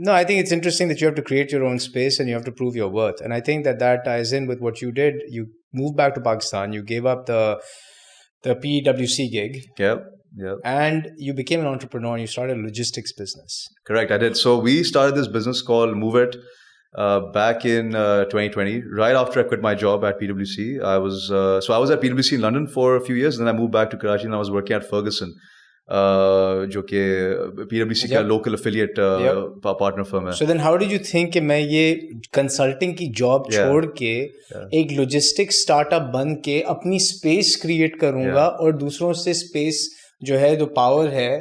No, I think it's interesting that you have to create your own space and you have to prove your worth. And I think that ties in with what you did. You moved back to Pakistan. You gave up the PwC gig. Yeah. And you became an entrepreneur and you started a logistics business. Correct, I did. So we started this business called Move It back in 2020, right after I quit my job at PwC. I was at PwC in London for a few years, and then I moved back to Karachi and I was working at Ferguson. जो कि PwC का local affiliate partner firm है. So then how did you think कि मैं ये consulting की job छोड़ के एक logistics startup बन के अपनी space create करूँगा और दूसरों से space जो है जो power है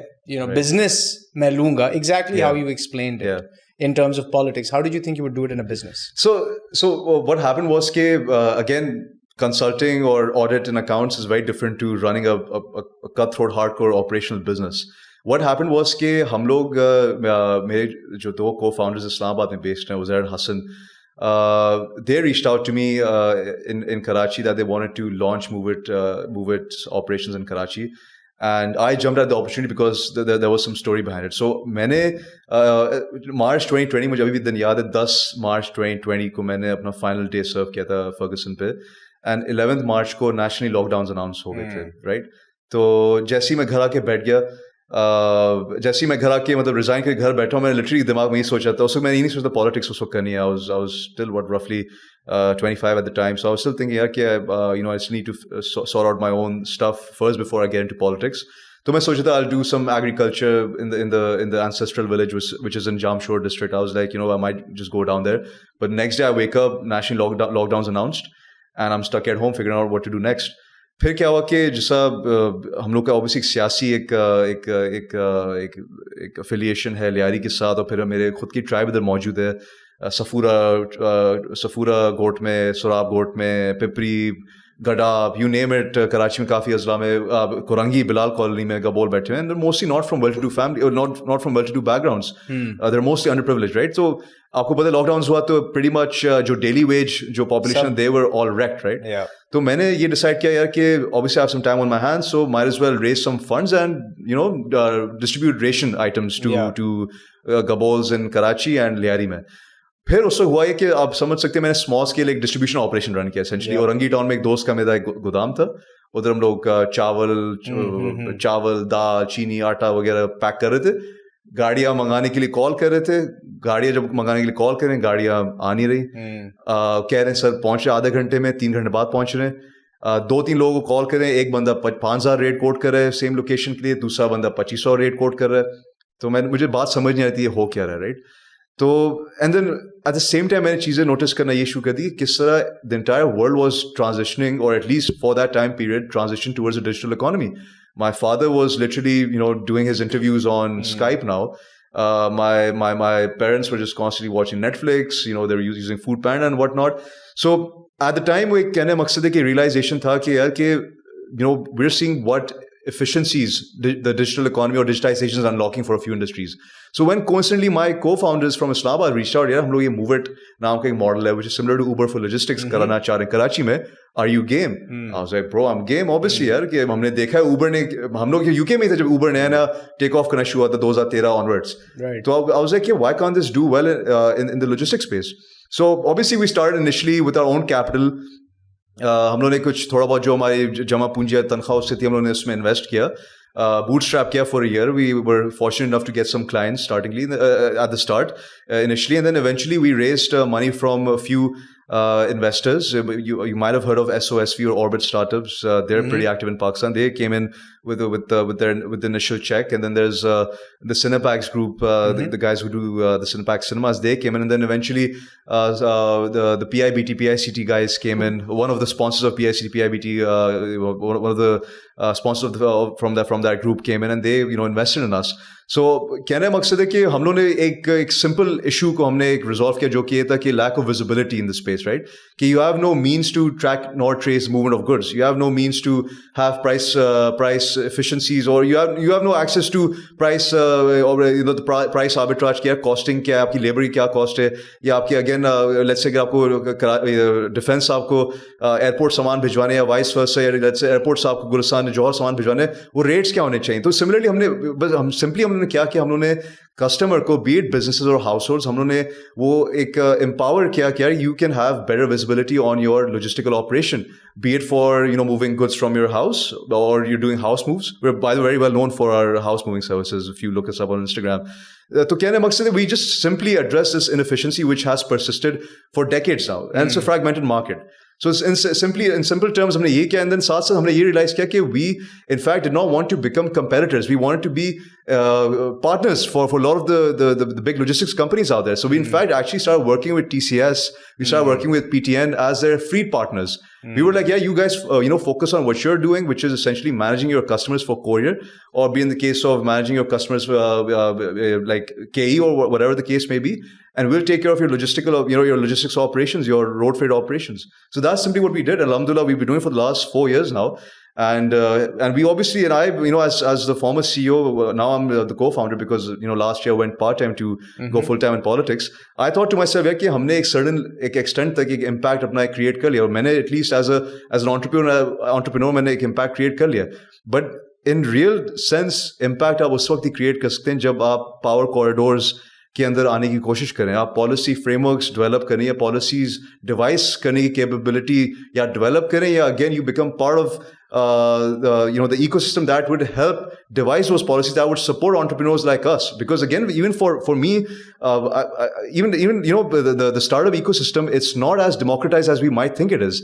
business मैं लूँगा, exactly how you explained it in terms of politics. How did you think you would do it in a business? So what happened was कि again, consulting or audit and accounts is very different to running a cutthroat hardcore operational business. What happened was कि हम लोग मेरे जो दो co-founders Islamabad में based हैं, Uzair and Hassan, they reached out to me in Karachi that they wanted to launch Move It operations in Karachi. And I jumped at the opportunity because there was some story behind it. So मैंने March 2020 मुझे अभी भी दिन याद है, 10 March 2020 को मैंने अपना final day serve किया था Ferguson पे. And 11th March को nationally lockdowns announce हो गए थे, right? तो जैसे ही मैं घर आके बैठ गया, जैसे ही मैं घर आके मतलब resign करके घर बैठा हूँ, मैंने literally दिमाग में ये सोचा था. उसको मैंने ये नहीं सोचा politics उस वक्त करनी है. I was still roughly 25 at the time, so I was still thinking यार कि I just need to sort out my own stuff first before I get into politics. तो मैं सोचा था I'll do some agriculture in the ancestral village which is in Jamshore district. I was like, I might just go down there. But next day I wake up, national lockdowns announced. And I'm stuck at home figuring out what to do next. फिर क्या हुआ कि जैसा हम लोग का obviously सियासी एक affiliation है लियारी के साथ, और फिर मेरे खुद की ट्राइब इधर मौजूद है, सफूरा गोट में, सुराब गोट में, पिपरी, गडा, you name it. कराची में काफ़ी अजला में, कोरंगी, बिलाल कॉलोनी में गबोल बैठे हैं, and they're mostly not from well-to-do family or not from well-to-do backgrounds. They're mostly underprivileged, right? So आपको पता है लॉकडाउन हुआ तो pretty much जो daily wage जो population they were all wrecked, right? Yeah. तो मैंने ये decide किया यार कि obviously I have some time on my hands, so might as well raise some funds and distribute ration items to gabols in Karachi and Lyari में. फिर उससे हुआ है कि आप समझ सकते हैं मैंने स्मॉल स्केल एक डिस्ट्रीब्यूशन ऑपरेशन रन किया एसेंशियली. औरंगी टाउन में एक दोस्त का मेरा एक गोदाम था, उधर हम लोग चावल, दाल, चीनी, आटा वगैरह पैक कर रहे थे. गाड़ियां मंगाने के लिए कॉल कर रहे थे. गाड़ियां जब मंगाने के लिए कॉल करें, गाड़ियां आ नहीं रही. कह रहे हैं सर पहुंच रहे आधे घंटे में, 3 घंटे बाद पहुंच रहे हैं. 2-3 लोगों को कॉल करें, एक बंदा 5,000 रेट कोट कर रहा है सेम लोकेशन के लिए, दूसरा बंदा 2,500 रेट कोट कर रहा है. तो मुझे बात समझ नहीं आती है हो क्या रहा है, राइट? तो and then at the same time मैंने चीज़ें नोटिस करना ये शुरू कर दी कि किस तरह the entire world was transitioning, और at least for that time period transition towards a digital economy. My father was literally, doing his interviews on Skype now. My parents were just constantly watching Netflix. They were using Food Panda and whatnot. So at the time, वो कहने मकसद है कि realization था कि यार कि we're seeing what efficiencies the digital economy or digitization is unlocking for a few industries. So when coincidentally my co-founders from Islamabad reached out, यार हम लोग ये Move It नाम का एक मॉडल है which is similar to Uber for logistics कराना चाह रहे हैं कराची में. Are you game? I was like, bro, I'm game. Obviously यार कि हमने देखा है Uber ने, हम लोग UK में थे जब Uber नया take off करना शुरू हुआ था 2013 onwards. Right. So I was like, why can't this do well in the logistics space? So obviously we started initially with our own capital. हम लोगों ने कुछ थोड़ा बहुत जो हमारी जमा पूंजी या तनख्वाह उससे थी हम लोगों ने उसमें इन्वेस्ट किया, bootstrap किया for a year. We were fortunate enough to get some clients startingly at the start initially, and then eventually we raised money from a few investors. You might have heard of SOSV or Orbit Startups. They're pretty active in Pakistan. They came in with the initial check, and then there's the Cinepax group, the guys who do the Cinepax cinemas. They came in, and then eventually the PIBT, PICT guys came in. One of the sponsors of PICT, PIBT, one of the sponsors from that group came in, and they invested in us. So कहने मकसद है कि हम लोगों ने एक simple issue को हमने एक रिजॉल्व किया जो कि ये था कि lack of visibility in the space, right? कि you have no means to track nor trace movement of goods, you have no means to have price efficiencies, और you have no access to price price arbitrage क्या, costing क्या है, आपकी labour की क्या cost है, या आपकी अगेन लेट्स से आपको डिफेंस आपको एयरपोर्ट सामान भिजवाने या वाइस वर्सा, या लेट्स से एयरपोर्ट से आपको गुलिस्तान इंसान ने जो और सामान भिजवाना है वो रेट्स क्या होने चाहिए. तो सिमिलरली हमने क्या किया, हम लोगों ने कस्टमर को बी इट बिजनेसेस और हाउस होल्ड्स, हम लोगों ने वो एक एम्पावर किया कि you can have better visibility on your logistical operation, be it for moving goods from your house or you're doing house moves. We're by the way very well known for our house moving services if you look us up on Instagram. तो कहने मकसद है we just simply address this inefficiency which has persisted for decades now, and it's a fragmented market. So in simple terms हमने ये किया, and then साथ हमने ये realize किया कि we in fact did not want to become competitors. We wanted to be partners for a lot of the big logistics companies out there. So we in fact actually started working with TCS. We started working with PTN as their fleet partners. We were like, yeah, you guys focus on what you're doing, which is essentially managing your customers for courier, or be in the case of managing your customers like KE or whatever the case may be, and we'll take care of your logistical, your logistics operations, your road freight operations. So that's simply what we did. Alhamdulillah, we've been doing it for the last 4 years now. And we obviously, and I, as the former CEO, now I'm the co-founder because, last year I went part-time to go full-time in politics. I thought to myself, yeah, कि हमने एक certain extent तक एक impact अपना create कर लिया, और मैंने at least as an entrepreneur मैंने एक impact create कर लिया. But in real sense, impact आप उस वक्त ही create कर सकते हैं जब आप power corridors के अंदर आने की कोशिश करें, आप पॉलिसी फ्रेमवर्क्स डेवलप करें, या पॉलिसीज डिवाइस करने की कैपेबिलिटी या डेवलप करें, या again you become part of the ecosystem that would help devise those policies that would support entrepreneurs like us. Because again, even for me, even the startup ecosystem, it's not as democratized as we might think it is.